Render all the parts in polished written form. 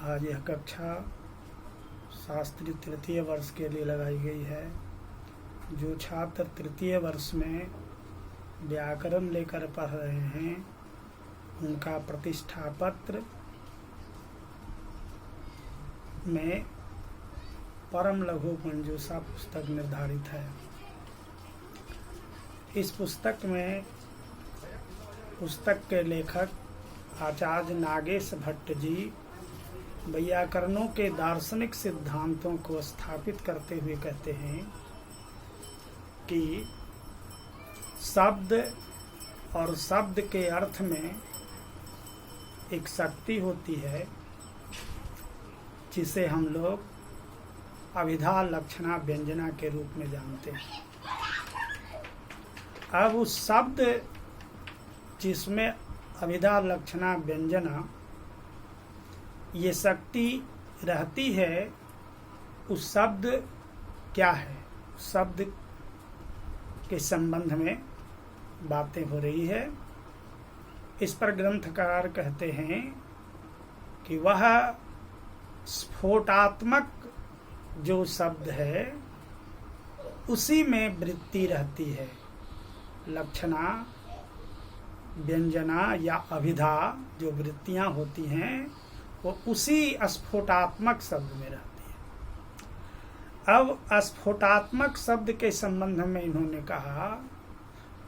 आज यह कक्षा शास्त्री तृतीय वर्ष के लिए लगाई गई है। जो छात्र तृतीय वर्ष में व्याकरण लेकर पढ़ रहे हैं उनका प्रतिष्ठा पत्र में परम लघु मंजूषा पुस्तक निर्धारित है। इस पुस्तक में पुस्तक के लेखक आचार्य नागेश भट्ट जी व्याकरणों के दार्शनिक सिद्धांतों को स्थापित करते हुए कहते हैं कि शब्द और शब्द के अर्थ में एक शक्ति होती है जिसे हम लोग अभिधा लक्षणा व्यंजना के रूप में जानते हैं। अब उस शब्द जिसमें अभिधा लक्षणा व्यंजना ये शक्ति रहती है, उस शब्द क्या है, शब्द के संबंध में बातें हो रही है। इस पर ग्रंथकार कहते हैं कि वह स्फोटात्मक जो शब्द है उसी में वृत्ति रहती है। लक्षणा व्यंजना या अभिधा जो वृत्तियां होती हैं वो उसी स्फोटात्मक शब्द में रहती है। अब स्फोटात्मक शब्द के संबंध में इन्होंने कहा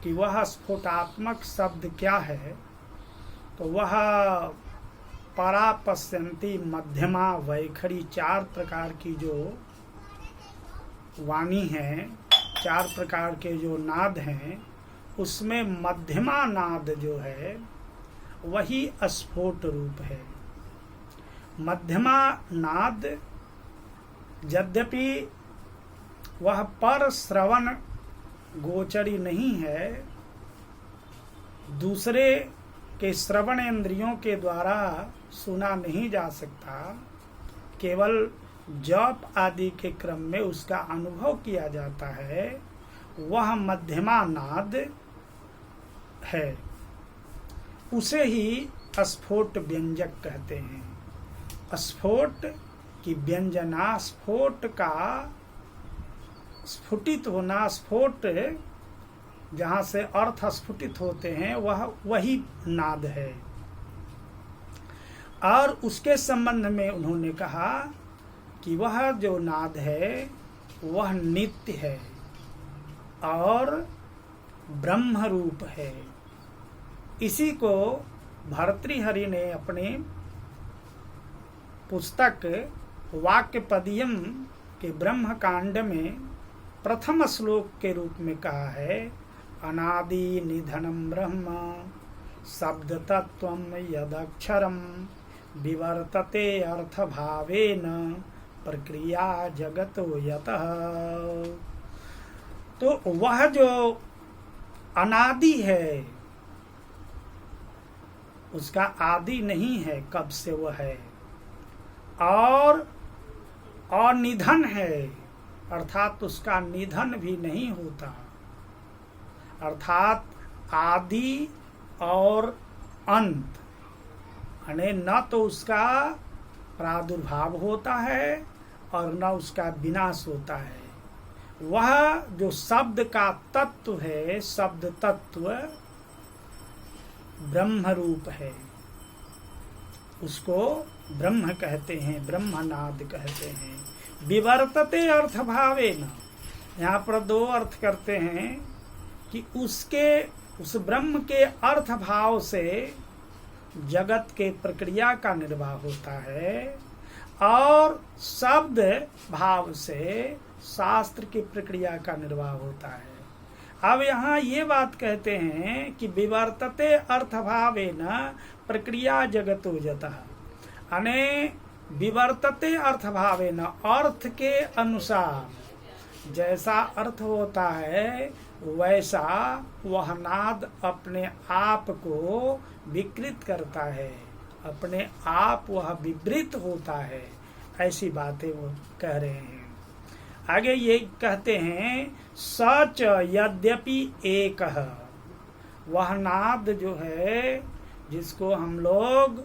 कि वह स्फोटात्मक शब्द क्या है, तो वह परा पश्यंती मध्यमा वैखरी चार प्रकार की जो वाणी है, चार प्रकार के जो नाद हैं, उसमें मध्यमा नाद जो है वही स्फोट रूप है। मध्यमा नाद यद्यपि वह पर श्रवण गोचरी नहीं है, दूसरे के श्रवण इंद्रियों के द्वारा सुना नहीं जा सकता, केवल जप आदि के क्रम में उसका अनुभव किया जाता है, वह मध्यमा नाद है। उसे ही स्फोट व्यंजक कहते हैं। स्फोट की व्यंजना, स्फोट का स्फुटित होना, स्फोट जहाँ से अर्थ स्फुटित होते हैं वह वही नाद है। और उसके संबंध में उन्होंने कहा कि वह जो नाद है वह नित्य है और ब्रह्म रूप है। इसी को भर्तृहरि ने अपने पुस्तक वाक्यपदियम के ब्रह्म कांड में प्रथम श्लोक के रूप में कहा है, अनादि निधनम ब्रह्म शब्द तत्वम यदक्षरम विवर्तते अर्थ भावेन प्रक्रिया जगतो यतः। तो वह जो अनादि है उसका आदि नहीं है, कब से वह है, और अनिधन है अर्थात उसका निधन भी नहीं होता, अर्थात आदि और अंत, यानी न तो उसका प्रादुर्भाव होता है और न उसका विनाश होता है। वह जो शब्द का तत्व है, शब्द तत्व ब्रह्म रूप है, उसको ब्रह्म कहते हैं, ब्रह्मनाद कहते हैं। विवर्तते अर्थ भावेन, यहाँ पर दो अर्थ करते हैं कि उस ब्रह्म के अर्थ भाव से जगत के प्रक्रिया का निर्वाह होता है और शब्द भाव से शास्त्र की प्रक्रिया का निर्वाह होता है। अब यहाँ ये बात कहते हैं कि विवर्तते अर्थभावेन प्रक्रिया जगतो जतः, यानी विवर्तते अर्थभावेन, अर्थ के अनुसार जैसा अर्थ होता है वैसा वह नाद अपने आप को विकृत करता है, अपने आप वह विवृत होता है। ऐसी बातें वो कह रहे हैं। आगे ये कहते हैं, सच यद्यपि एक, वह नाद जो है जिसको हम लोग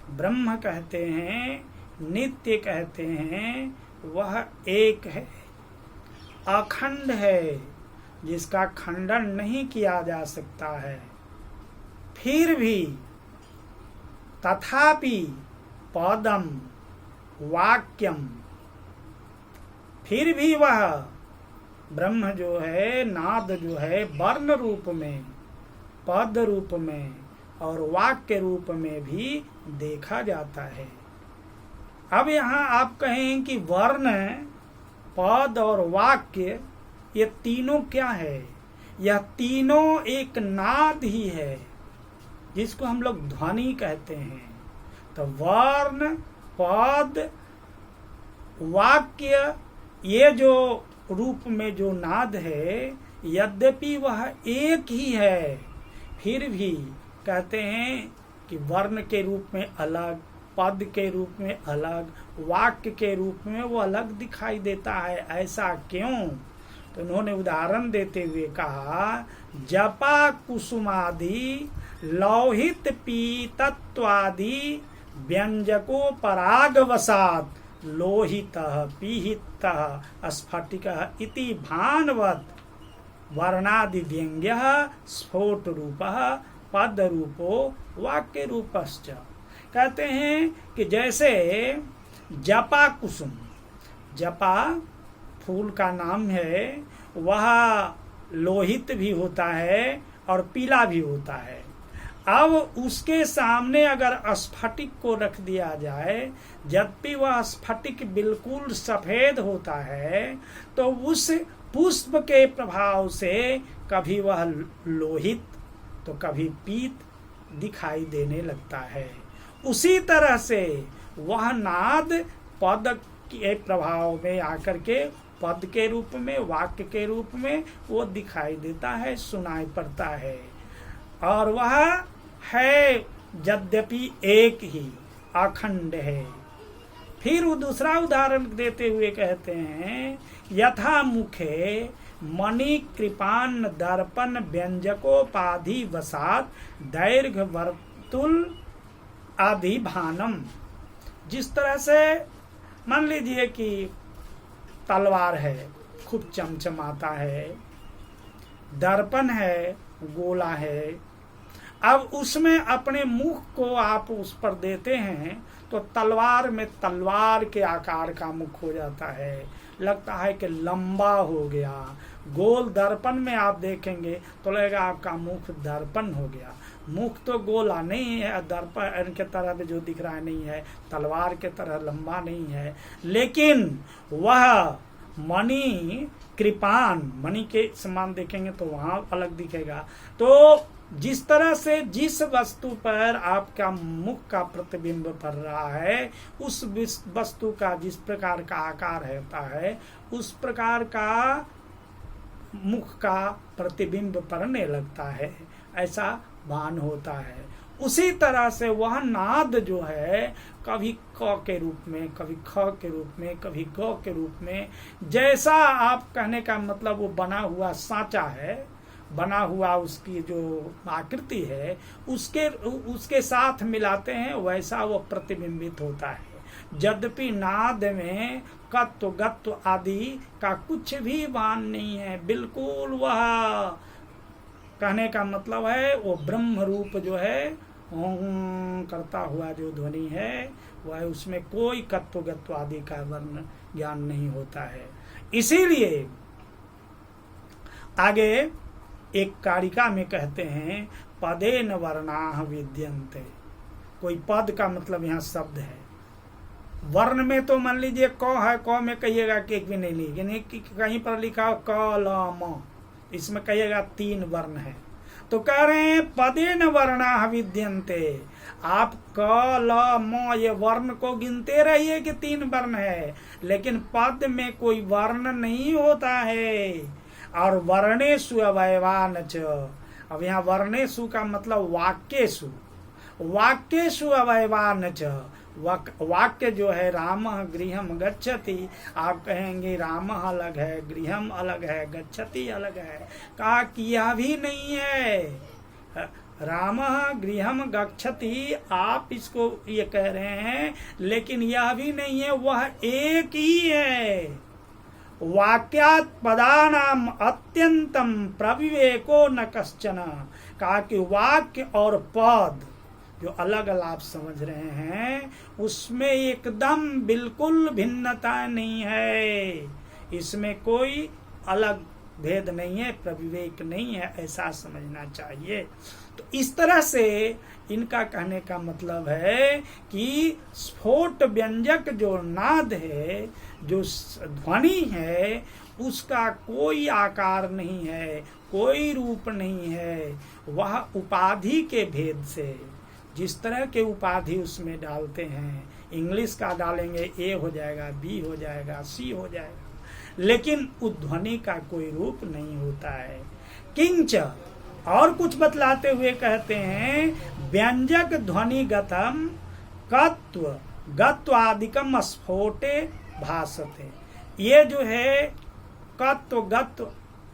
ब्रह्म कहते हैं, नित्य कहते हैं, वह एक है, अखंड है, जिसका खंडन नहीं किया जा सकता है। फिर भी तथापि पदम वाक्यम, फिर भी वह ब्रह्म जो है, नाद जो है, वर्ण रूप में, पद रूप में और वाक्य रूप में भी देखा जाता है। अब यहाँ आप कहें कि वर्ण, पद और वाक्य ये तीनों क्या है? यह तीनों एक नाद ही है, जिसको हम लोग ध्वनि कहते हैं। तो वर्ण, पद, वाक्य, ये जो रूप में जो नाद है, यद्यपि वह एक ही है, फिर भी कहते हैं कि वर्ण के रूप में अलग, पद के रूप में अलग, वाक्य के रूप में वो अलग दिखाई देता है। ऐसा क्यों? तो उन्होंने उदाहरण देते हुए कहा, जपा कुसुमादि लौहित पीतत्वादि व्यंजको परागवसात लोहित पीहित स्फटिक इति भानवत वर्णादि व्यंग्य स्फोट रूप पद रूपो वाक्य रूपश्च। कहते हैं कि जैसे जपा कुसुम, जपा फूल का नाम है, वह लोहित भी होता है और पीला भी होता है। अब उसके सामने अगर स्फटिक को रख दिया जाए, जबकि वह स्फटिक बिल्कुल सफेद होता है, तो उस पुष्प के प्रभाव से कभी वह लोहित तो कभी पीत दिखाई देने लगता है। उसी तरह से वह नाद पद के प्रभाव में आकर के पद के रूप में, वाक्य के रूप में वो दिखाई देता है, सुनाई पड़ता है। और वह है यद्यपि एक ही, अखंड है। फिर वो दूसरा उदाहरण देते हुए कहते हैं, यथा मुखे मणि कृपान दर्पण व्यंजकोपाधि वसात दैर्घ्य वर्तुल आदि भानम। जिस तरह से मान लीजिए कि तलवार है, खूब चमचमाता है, दर्पण है, गोला है। अब उसमें अपने मुख को आप उस पर देते हैं तो तलवार में तलवार के आकार का मुख हो जाता है, लगता है कि लंबा हो गया। गोल दर्पण में आप देखेंगे तो लगेगा आपका मुख दर्पण हो गया। मुख तो गोला नहीं है, दर्पण के तरह जो दिख रहा है नहीं है, तलवार के तरह लंबा नहीं है, लेकिन वह मणि कृपान, मणि के समान देखेंगे तो वहां अलग दिखेगा। तो जिस तरह से जिस वस्तु पर आपका मुख का प्रतिबिंब पड़ रहा है, उस वस्तु का जिस प्रकार का आकार होता है, उस प्रकार का मुख का प्रतिबिंब पड़ने लगता है, ऐसा भान होता है। उसी तरह से वह नाद जो है, कभी क के रूप में, कभी ख के रूप में, कभी ग के रूप में, जैसा आप कहने का मतलब वो बना हुआ सांचा है, बना हुआ उसकी जो आकृति है, उसके साथ मिलाते हैं, वैसा वो प्रतिबिंबित होता है। यद्यपि नाद में कत्व गत्व आदि का कुछ भी भान नहीं है, बिल्कुल वह कहने का मतलब है वो ब्रह्म रूप जो है, ओम करता हुआ जो ध्वनि है, वह उसमें कोई कत्व गत्व आदि का वर्ण ज्ञान नहीं होता है। इसीलिए आगे एक कारिका में कहते हैं, पदे न वर्णाः विद्यन्ते। कोई पद का मतलब यहाँ शब्द है। वर्ण में तो मान लीजिए क है, क में कहिएगा कि एक भी नहीं लिखेंगे, कहीं पर लिखा हो क ल म, इसमें कहिएगा 3 वर्ण है। तो कह रहे हैं पदे न वर्णाः विद्यन्ते। आप क ल म ये वर्ण को गिनते रहिए कि 3 वर्ण है, लेकिन पद में कोई वर्ण नहीं होता है। और वर्णेषु अवयवान च। अब यहाँ वर्णेषु का मतलब वाक्येषु, वाक्येषु अवयवान च। वाक्य जो है राम गृहम गच्छति, आप कहेंगे राम अलग है, गृहम अलग है, गच्छति अलग है। कहा कि यह भी नहीं है, रामः गृहम गच्छति, आप इसको ये कह रहे हैं, लेकिन यह भी नहीं है, वह एक ही है। वाक्यात् पदानाम अत्यंतम प्रविवेको न कश्चन, कहा कि वाक्य और पद जो अलग अलग आप समझ रहे हैं उसमें एकदम बिल्कुल भिन्नता नहीं है, इसमें कोई अलग भेद नहीं है, प्रविवेक नहीं है, ऐसा समझना चाहिए। तो इस तरह से इनका कहने का मतलब है कि स्फोट व्यंजक जो नाद है, जो ध्वनि है, उसका कोई आकार नहीं है, कोई रूप नहीं है, वह उपाधि के भेद से, जिस तरह के उपाधि उसमें डालते हैं, इंग्लिश का डालेंगे ए हो जाएगा, बी हो जाएगा, सी हो जाएगा, लेकिन उस ध्वनि का कोई रूप नहीं होता है। किंच, और कुछ बतलाते हुए कहते हैं, व्यंजक ध्वनि गतम कत्व गत्वादिकम स्फोटे भासते। ये जो है कत्व गत्व,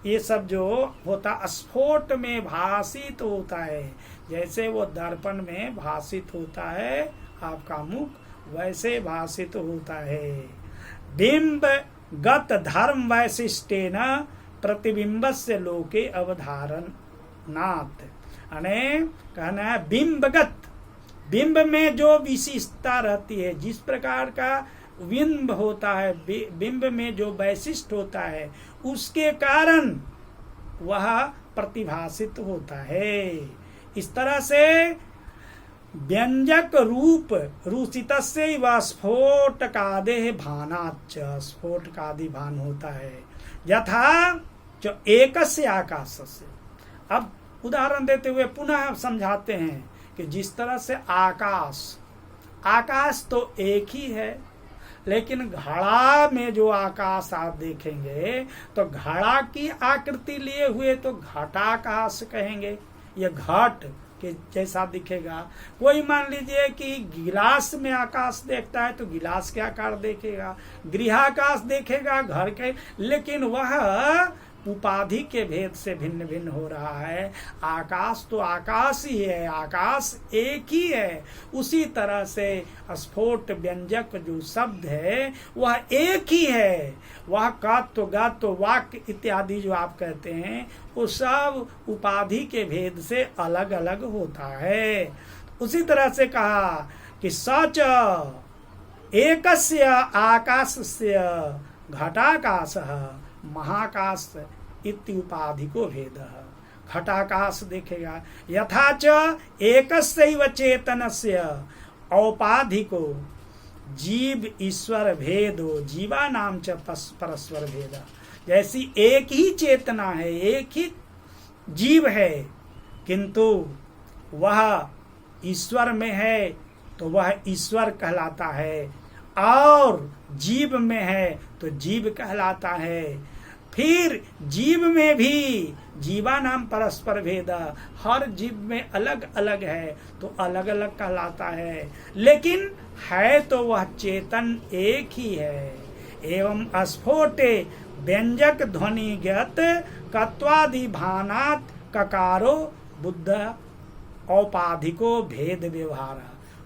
ये सब जो होता स्फोट में भाषित होता है, जैसे वो दर्पण में भाषित होता है आपका मुख, वैसे भाषित होता है। बिंब गत धर्म वैशिष्टेन प्रतिबिंबस्य लोके अवधारणात्, अने कहना है बिंबगत, बिंब में जो विशिष्टता रहती है, जिस प्रकार का बिंब होता है, बिंब में जो वैशिष्ट होता है, उसके कारण वह प्रतिभाषित होता है। इस तरह से व्यंजक रूप रुचितस्य व स्फोटकादेः भानाच्च, स्फोटकादि भान होता है। यथा जो एकस्य आकाशस्य, अब उदाहरण देते हुए पुनः समझाते हैं कि जिस तरह से आकाश, आकाश तो एक ही है, लेकिन घड़ा में जो आकाश आप देखेंगे तो घड़ा की आकृति लिए हुए तो घटाकाश कहेंगे, ये घट के जैसा दिखेगा। कोई मान लीजिए कि गिलास में आकाश देखता है तो गिलास के आकार देखेगा, गृहाकाश देखेगा घर के, लेकिन वह उपाधि के भेद से भिन्न भिन्न हो रहा है। आकाश तो आकाश ही है, आकाश एक ही है। उसी तरह से स्फोट व्यंजक जो शब्द है वह एक ही है। वह कात्व गात्व वाक्य इत्यादि जो आप कहते हैं वो सब उपाधि के भेद से अलग अलग होता है। उसी तरह से कहा कि सच एकस्य आकाशस्य घटाकाशः महाकाश इत्युपाधिको भेदः। घटाकाश देखेगा। यथा च एकस्यैव चेतनस्य औपाधिको जीव ईश्वर भेदो जीवानाम च परस्पर भेद। जैसी एक ही चेतना है, एक ही जीव है, किंतु वह ईश्वर में है तो वह ईश्वर कहलाता है, और जीव में है तो जीव कहलाता है। फिर जीव में भी जीवा नाम परस्पर भेद, हर जीव में अलग अलग है तो अलग अलग कहलाता है, लेकिन है तो वह चेतन एक ही है। एवं स्फोटे व्यंजक ध्वनिगत कत्वादि भानात् ककारो बुद्ध औपाधिको भेद व्यवहार।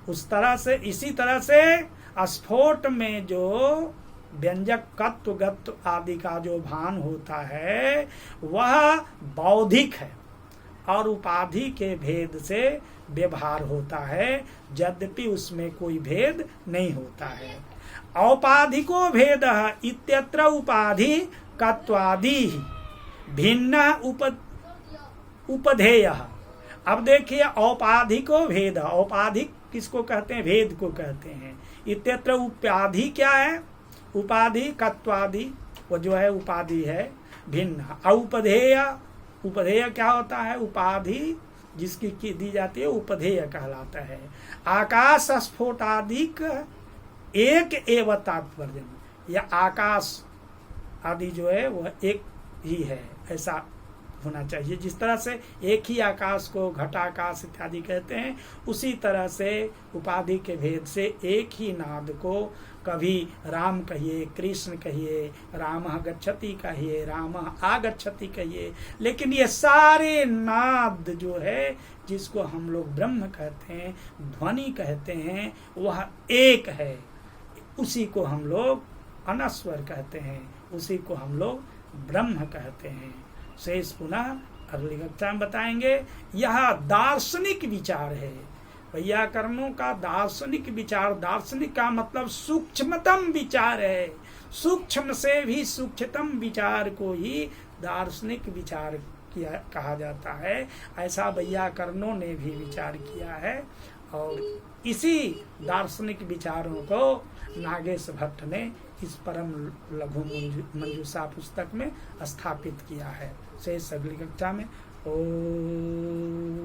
उस तरह से, इसी तरह से स्फोट में जो व्यंजक कत्व गत्व आदि का जो भान होता है वह बौद्धिक है और उपाधि के भेद से व्यवहार होता है, यद्यपि उसमें कोई भेद नहीं होता है। औपाधिको भेद इत्यत्र उपाधि कत्वादि भिन्न उपधेय। अब देखिए औपाधिको भेद, औपाधिक किसको कहते हैं? भेद को कहते हैं। इत्यत्र उपाधि क्या है? उपाधि कत्वादि, वो जो है उपाधि है भिन्न। औपधेय, उपधेय क्या होता है? उपाधि जिसकी दी जाती है उपधेय कहलाता है। आकाश स्फोटादिक एक एव तात्पर्य, या आकाश आदि जो है वह एक ही है, ऐसा होना चाहिए। जिस तरह से एक ही आकाश को घटाकाश इत्यादि कहते हैं, उसी तरह से उपाधि के भेद से एक ही नाद को कभी राम कहिए, कृष्ण कहिए, रामः गच्छति कहिए, रामः आगच्छति कहिए, लेकिन ये सारे नाद जो है जिसको हम लोग ब्रह्म कहते हैं, ध्वनि कहते हैं, वह एक है। उसी को हम लोग अनस्वर कहते हैं, उसी को हम लोग ब्रह्म कहते हैं। शेष पुनः अगली कक्षा में बताएंगे। यह दार्शनिक विचार है, वैयाकरणों का दार्शनिक विचार। दार्शनिक का मतलब सूक्ष्मतम विचार है, सूक्ष्म से भी सूक्ष्मतम विचार को ही दार्शनिक विचार किया कहा जाता है। ऐसा वैयाकरणों ने भी विचार किया है और इसी दार्शनिक विचारों को नागेश भट्ट ने इस परम लघु मंजूषा पुस्तक में स्थापित किया है। शेष अगली कक्षा में। ओम।